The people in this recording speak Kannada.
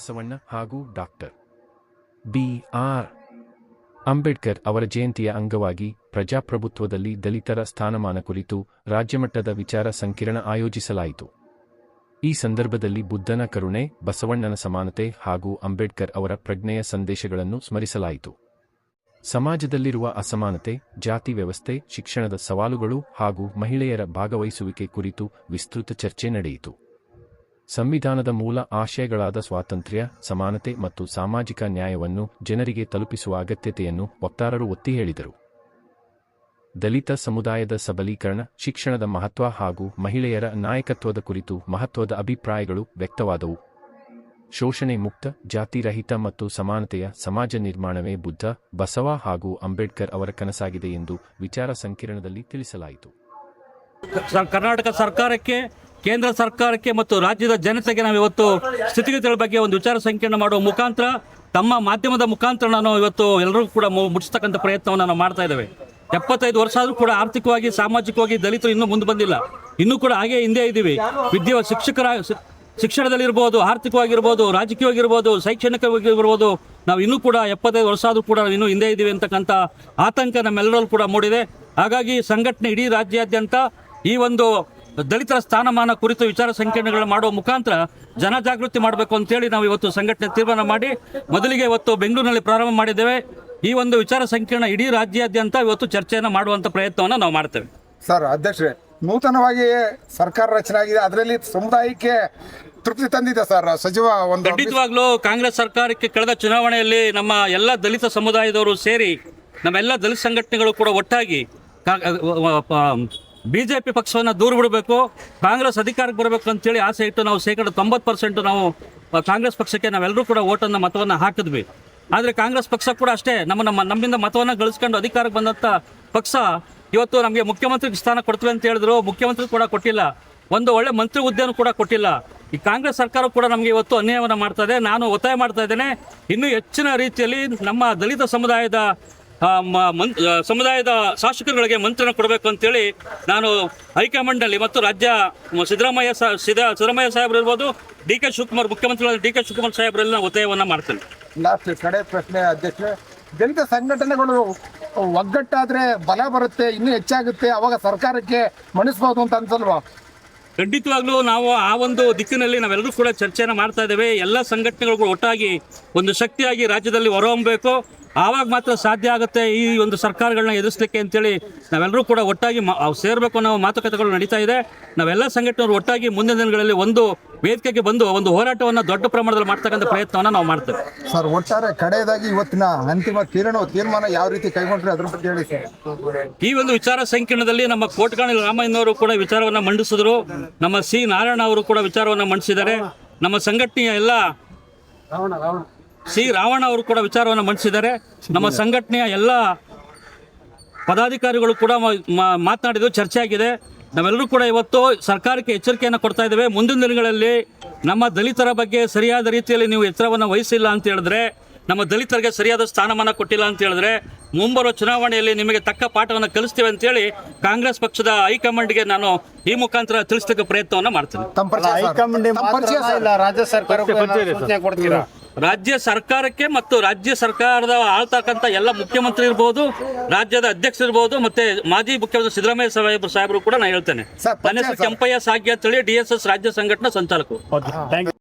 ಬಸವಣ್ಣ ಹಾಗೂ ಡಾಕ್ಟರ್ ಬಿ.ಆರ್. ಅಂಬೇಡ್ಕರ್ ಅವರ ಜಯಂತಿಯ ಅಂಗವಾಗಿ ಪ್ರಜಾಪ್ರಭುತ್ವದಲ್ಲಿ ದಲಿತರ ಸ್ಥಾನಮಾನ ಕುರಿತು ರಾಜ್ಯಮಟ್ಟದ ವಿಚಾರ ಸಂಕಿರಣ ಆಯೋಜಿಸಲಾಯಿತು. ಈ ಸಂದರ್ಭದಲ್ಲಿ ಬುದ್ಧನ ಕರುಣೆ, ಬಸವಣ್ಣನ ಸಮಾನತೆ ಹಾಗೂ ಅಂಬೇಡ್ಕರ್ ಅವರ ಪ್ರಜ್ಞೆಯ ಸಂದೇಶಗಳನ್ನು ಸ್ಮರಿಸಲಾಯಿತು. ಸಮಾಜದಲ್ಲಿರುವ ಅಸಮಾನತೆ, ಜಾತಿ ವ್ಯವಸ್ಥೆ, ಶಿಕ್ಷಣದ ಸವಾಲುಗಳು ಹಾಗೂ ಮಹಿಳೆಯರ ಭಾಗವಹಿಸುವಿಕೆ ಕುರಿತು ವಿಸ್ತೃತ ಚರ್ಚೆ ನಡೆಯಿತು. ಸಂವಿಧಾನದ ಮೂಲ ಆಶಯಗಳಾದ ಸ್ವಾತಂತ್ರ್ಯ, ಸಮಾನತೆ ಮತ್ತು ಸಾಮಾಜಿಕ ನ್ಯಾಯವನ್ನು ಜನರಿಗೆ ತಲುಪಿಸುವ ಅಗತ್ಯತೆಯನ್ನು ವಕ್ತಾರರು ಒತ್ತಿ ಹೇಳಿದರು. ದಲಿತ ಸಮುದಾಯದ ಸಬಲೀಕರಣ, ಶಿಕ್ಷಣದ ಮಹತ್ವ ಹಾಗೂ ಮಹಿಳೆಯರ ನಾಯಕತ್ವದ ಕುರಿತು ಮಹತ್ವದ ಅಭಿಪ್ರಾಯಗಳು ವ್ಯಕ್ತವಾದವು. ಶೋಷಣೆ ಮುಕ್ತ, ಜಾತಿರಹಿತ ಮತ್ತು ಸಮಾನತೆಯ ಸಮಾಜ ನಿರ್ಮಾಣವೇ ಬುದ್ಧ, ಬಸವ ಹಾಗೂ ಅಂಬೇಡ್ಕರ್ ಅವರ ಕನಸಾಗಿದೆ ಎಂದು ವಿಚಾರ ಸಂಕಿರಣದಲ್ಲಿ ತಿಳಿಸಲಾಯಿತು. ಕರ್ನಾಟಕ ಸರ್ಕಾರಕ್ಕೆ, ಕೇಂದ್ರ ಸರ್ಕಾರಕ್ಕೆ ಮತ್ತು ರಾಜ್ಯದ ಜನತೆಗೆ ನಾವು ಇವತ್ತು ಸ್ಥಿತಿಗತಿಗಳ ಬಗ್ಗೆ ಒಂದು ವಿಚಾರ ಸಂಕಿರಣ ಮಾಡುವ ಮುಖಾಂತರ, ತಮ್ಮ ಮಾಧ್ಯಮದ ಮುಖಾಂತರ ನಾವು ಇವತ್ತು ಎಲ್ಲರಿಗೂ ಕೂಡ ಮುಟ್ಟಿಸ್ತಕ್ಕಂಥ ಪ್ರಯತ್ನವನ್ನು ನಾವು ಮಾಡ್ತಾ ಇದ್ದೇವೆ. 75 ವರ್ಷ ಆದರೂ ಕೂಡ ಆರ್ಥಿಕವಾಗಿ, ಸಾಮಾಜಿಕವಾಗಿ ದಲಿತರು ಇನ್ನೂ ಮುಂದೆ ಬಂದಿಲ್ಲ. ಇನ್ನೂ ಕೂಡ ಹಾಗೆ ಹಿಂದೆ ಇದ್ದೀವಿ. ಶಿಕ್ಷಣದಲ್ಲಿರ್ಬೋದು, ಆರ್ಥಿಕವಾಗಿರ್ಬೋದು, ರಾಜಕೀಯವಾಗಿರ್ಬೋದು, ಶೈಕ್ಷಣಿಕವಾಗಿರ್ಬೋದು, ನಾವು ಇನ್ನೂ ಕೂಡ 75 ವರ್ಷ ಆದರೂ ಕೂಡ ಇನ್ನೂ ಹಿಂದೆ ಇದ್ದೀವಿ ಅಂತಕ್ಕಂಥ ಆತಂಕ ನಮ್ಮೆಲ್ಲರಲ್ಲೂ ಕೂಡ ಮೂಡಿದೆ. ಹಾಗಾಗಿ ಸಂಘಟನೆ ಇಡೀ ರಾಜ್ಯಾದ್ಯಂತ ಈ ಒಂದು ದಲಿತರ ಸ್ಥಾನಮಾನ ಕುರಿತು ವಿಚಾರ ಸಂಕಿರಣಗಳನ್ನು ಮಾಡುವ ಮುಖಾಂತರ ಜನಜಾಗೃತಿ ಮಾಡಬೇಕು ಅಂತೇಳಿ ನಾವು ಇವತ್ತು ಸಂಘಟನೆ ತೀರ್ಮಾನ ಮಾಡಿ ಮೊದಲಿಗೆ ಇವತ್ತು ಬೆಂಗಳೂರಿನಲ್ಲಿ ಪ್ರಾರಂಭ ಮಾಡಿದ್ದೇವೆ. ಈ ಒಂದು ವಿಚಾರ ಸಂಕಿರಣ ಇಡೀ ರಾಜ್ಯಾದ್ಯಂತ ಇವತ್ತು ಚರ್ಚೆಯನ್ನು ಮಾಡುವಂಥ ಪ್ರಯತ್ನವನ್ನು ನಾವು ಮಾಡ್ತೇವೆ. ಸರ್, ಅಧ್ಯಕ್ಷರೇ, ನೂತನವಾಗಿ ಸರ್ಕಾರ ರಚನೆ ಆಗಿದೆ, ಅದರಲ್ಲಿ ಸಮುದಾಯಕ್ಕೆ ತೃಪ್ತಿ ತಂದಿದೆ ಸರ್ ಸಚಿವ ಒಂದು. ಖಂಡಿತವಾಗ್ಲೂ ಕಾಂಗ್ರೆಸ್ ಸರ್ಕಾರಕ್ಕೆ ಕಳೆದ ಚುನಾವಣೆಯಲ್ಲಿ ನಮ್ಮ ಎಲ್ಲ ದಲಿತ ಸಮುದಾಯದವರು ಸೇರಿ, ನಮ್ಮೆಲ್ಲ ದಲಿತ ಸಂಘಟನೆಗಳು ಕೂಡ ಒಟ್ಟಾಗಿ ಬಿಜೆಪಿ ಪಕ್ಷವನ್ನು ದೂರ ಬಿಡಬೇಕು, ಕಾಂಗ್ರೆಸ್ ಅಧಿಕಾರಕ್ಕೆ ಬರಬೇಕು ಅಂತೇಳಿ ಆಸೆ ಇಟ್ಟು ನಾವು 90% ನಾವು ಕಾಂಗ್ರೆಸ್ ಪಕ್ಷಕ್ಕೆ ನಾವೆಲ್ಲರೂ ಕೂಡ ಮತವನ್ನು ಹಾಕಿದ್ವಿ. ಆದರೆ ಕಾಂಗ್ರೆಸ್ ಪಕ್ಷ ಕೂಡ ಅಷ್ಟೇ ನಮ್ಮಿಂದ ಮತವನ್ನು ಗಳಿಸ್ಕೊಂಡು ಅಧಿಕಾರಕ್ಕೆ ಬಂದಂಥ ಪಕ್ಷ ಇವತ್ತು ನಮಗೆ ಮುಖ್ಯಮಂತ್ರಿ ಸ್ಥಾನ ಕೊಡ್ತೀವಿ ಅಂತ ಹೇಳಿದ್ರು, ಮುಖ್ಯಮಂತ್ರಿ ಕೂಡ ಕೊಟ್ಟಿಲ್ಲ, ಒಂದು ಒಳ್ಳೆ ಮಂತ್ರಿ ಹುದ್ದೆನೂ ಕೂಡ ಕೊಟ್ಟಿಲ್ಲ. ಈ ಕಾಂಗ್ರೆಸ್ ಸರ್ಕಾರ ಕೂಡ ನಮಗೆ ಇವತ್ತು ಅನ್ಯಾಯವನ್ನು ಮಾಡ್ತಾ ಇದೆ. ನಾನು ಒತ್ತಾಯ ಮಾಡ್ತಾ ಇದ್ದೇನೆ, ಇನ್ನೂ ಹೆಚ್ಚಿನ ರೀತಿಯಲ್ಲಿ ನಮ್ಮ ದಲಿತ ಸಮುದಾಯದ ಶಾಸಕರುಗಳಿಗೆ ಮಂತ್ರಿನ ಕೊಡಬೇಕು ಅಂತೇಳಿ ನಾನು ಹೈಕಮಾಂಡಲ್ಲಿ ಮತ್ತು ರಾಜ್ಯ ಸಿದ್ದರಾಮಯ್ಯ ಸಾಹೇಬ್ರು ಇರ್ಬೋದು, ಡಿ.ಕೆ. ಶಿವಕುಮಾರ್ ಮುಖ್ಯಮಂತ್ರಿಗಳಾದ ಡಿ.ಕೆ. ಶಿವಕುಮಾರ್ ಸಾಹೇಬ್ರಲ್ಲಿ ನಾನು ಒತ್ತಾಯವನ್ನು ಮಾಡ್ತೇನೆ. ಲಾಸ್ಟ್ ಕಡೆ ಪ್ರಶ್ನೆ ಅಧ್ಯಕ್ಷ, ದಲಿತ ಸಂಘಟನೆಗಳು ಒಗ್ಗಟ್ಟಾದ್ರೆ ಬಲ ಬರುತ್ತೆ, ಇನ್ನೂ ಹೆಚ್ಚಾಗುತ್ತೆ, ಅವಾಗ ಸರ್ಕಾರಕ್ಕೆ ಮಣಿಸ್ಬೋದು ಅಂತ ಅನ್ಸಲ್ವಾ? ಖಂಡಿತವಾಗ್ಲೂ ನಾವು ಆ ಒಂದು ದಿಕ್ಕಿನಲ್ಲಿ ನಾವೆಲ್ಲರೂ ಕೂಡ ಚರ್ಚೆಯನ್ನು ಮಾಡ್ತಾ ಇದ್ದೇವೆ. ಎಲ್ಲ ಸಂಘಟನೆಗಳು ಒಟ್ಟಾಗಿ ಒಂದು ಶಕ್ತಿಯಾಗಿ ರಾಜ್ಯದಲ್ಲಿ ಹೊರಹೊಮ್ಮಬೇಕು, ಆವಾಗ ಮಾತ್ರ ಸಾಧ್ಯ ಆಗುತ್ತೆ ಈ ಒಂದು ಸರ್ಕಾರಗಳನ್ನ ಎದುರಿಸಲಿಕ್ಕೆ ಅಂತೇಳಿ ನಾವೆಲ್ಲರೂ ಕೂಡ ಒಟ್ಟಾಗಿ ಸೇರಬೇಕು ಅನ್ನೋ ಮಾತುಕತೆಗಳು ನಡೀತಾ ಇದೆ. ನಾವೆಲ್ಲ ಸಂಘಟನೆಗಳು ಒಟ್ಟಾಗಿ ಮುಂದಿನ ದಿನಗಳಲ್ಲಿ ಒಂದು ವೇದಿಕೆಗೆ ಬಂದು ಒಂದು ಹೋರಾಟವನ್ನು ದೊಡ್ಡ ಪ್ರಮಾಣದಲ್ಲಿ ಮಾಡ್ತಕ್ಕಂಥ ಪ್ರಯತ್ನವನ್ನು ನಾವು ಮಾಡ್ತೇವೆ. ಸರ್, ಒಟ್ಟಾರೆ ಕಡೆಯದಾಗಿ ಇವತ್ತಿನ ಅಂತಿಮ ತೀರ್ಮಾನ ಯಾವ ರೀತಿ ಕೈಗೊಂಡ್ರೆ ಅದ್ರ ಬಗ್ಗೆ ಹೇಳಿ ಸರ್. ಈ ಒಂದು ವಿಚಾರ ಸಂಕಿರಣದಲ್ಲಿ ನಮ್ಮ ಕೋಟಗಾಣಿ ರಾಮಯ್ಯನವರು ಕೂಡ ವಿಚಾರವನ್ನು ಮಂಡಿಸಿದ್ರು, ನಮ್ಮ ಸಿ. ನಾರಾಯಣ ಅವರು ಕೂಡ ವಿಚಾರವನ್ನು ಮಂಡಿಸಿದ್ದಾರೆ, ನಮ್ಮ ಸಂಘಟನೆಯ ಎಲ್ಲ ಸಿ. ರಾವಣ ಅವರು ಕೂಡ ವಿಚಾರವನ್ನು ಮಂಡಿಸಿದ್ದಾರೆ, ನಮ್ಮ ಸಂಘಟನೆಯ ಎಲ್ಲ ಪದಾಧಿಕಾರಿಗಳು ಕೂಡ ಮಾತನಾಡಿದ್ದು ಚರ್ಚೆ ಆಗಿದೆ. ನಾವೆಲ್ಲರೂ ಕೂಡ ಇವತ್ತು ಸರ್ಕಾರಕ್ಕೆ ಎಚ್ಚರಿಕೆಯನ್ನು ಕೊಡ್ತಾ ಇದ್ದೇವೆ. ಮುಂದಿನ ದಿನಗಳಲ್ಲಿ ನಮ್ಮ ದಲಿತರ ಬಗ್ಗೆ ಸರಿಯಾದ ರೀತಿಯಲ್ಲಿ ನೀವು ಎಚ್ಚರವನ್ನು ವಹಿಸಿಲ್ಲ ಅಂತ ಹೇಳಿದ್ರೆ, ನಮ್ಮ ದಲಿತರಿಗೆ ಸರಿಯಾದ ಸ್ಥಾನಮಾನ ಕೊಟ್ಟಿಲ್ಲ ಅಂತ ಹೇಳಿದ್ರೆ, ಮುಂಬರುವ ಚುನಾವಣೆಯಲ್ಲಿ ನಿಮಗೆ ತಕ್ಕ ಪಾಠವನ್ನು ಕಲಿಸ್ತೀವಿ ಅಂತೇಳಿ ಕಾಂಗ್ರೆಸ್ ಪಕ್ಷದ ಹೈಕಮಾಂಡ್ಗೆ ನಾನು ಈ ಮುಖಾಂತರ ತಿಳಿಸಲಿಕ್ಕೆ ಪ್ರಯತ್ನವನ್ನು ಮಾಡ್ತೇನೆ. ರಾಜ್ಯ ಸರ್ಕಾರಕ್ಕೆ ಮತ್ತು ರಾಜ್ಯ ಸರ್ಕಾರದ ಆಳ್ತಕ್ಕಂಥ ಎಲ್ಲ ಮುಖ್ಯಮಂತ್ರಿ ಇರ್ಬೋದು, ರಾಜ್ಯದ ಅಧ್ಯಕ್ಷರು ಇರ್ಬೋದು, ಮತ್ತೆ ಮಾಜಿ ಮುಖ್ಯಮಂತ್ರಿ ಸಿದ್ದರಾಮಯ್ಯ ಸಾಹೇಬರು ಕೂಡ ನಾನು ಹೇಳ್ತೇನೆ. ನನ್ನ ಹೆಸರು ಕೆಂಪಯ್ಯ ಸಾಗ್ಯ ಅಂತೇಳಿ, DSS ರಾಜ್ಯ ಸಂಘಟನಾ ಸಂಚಾಲಕರು.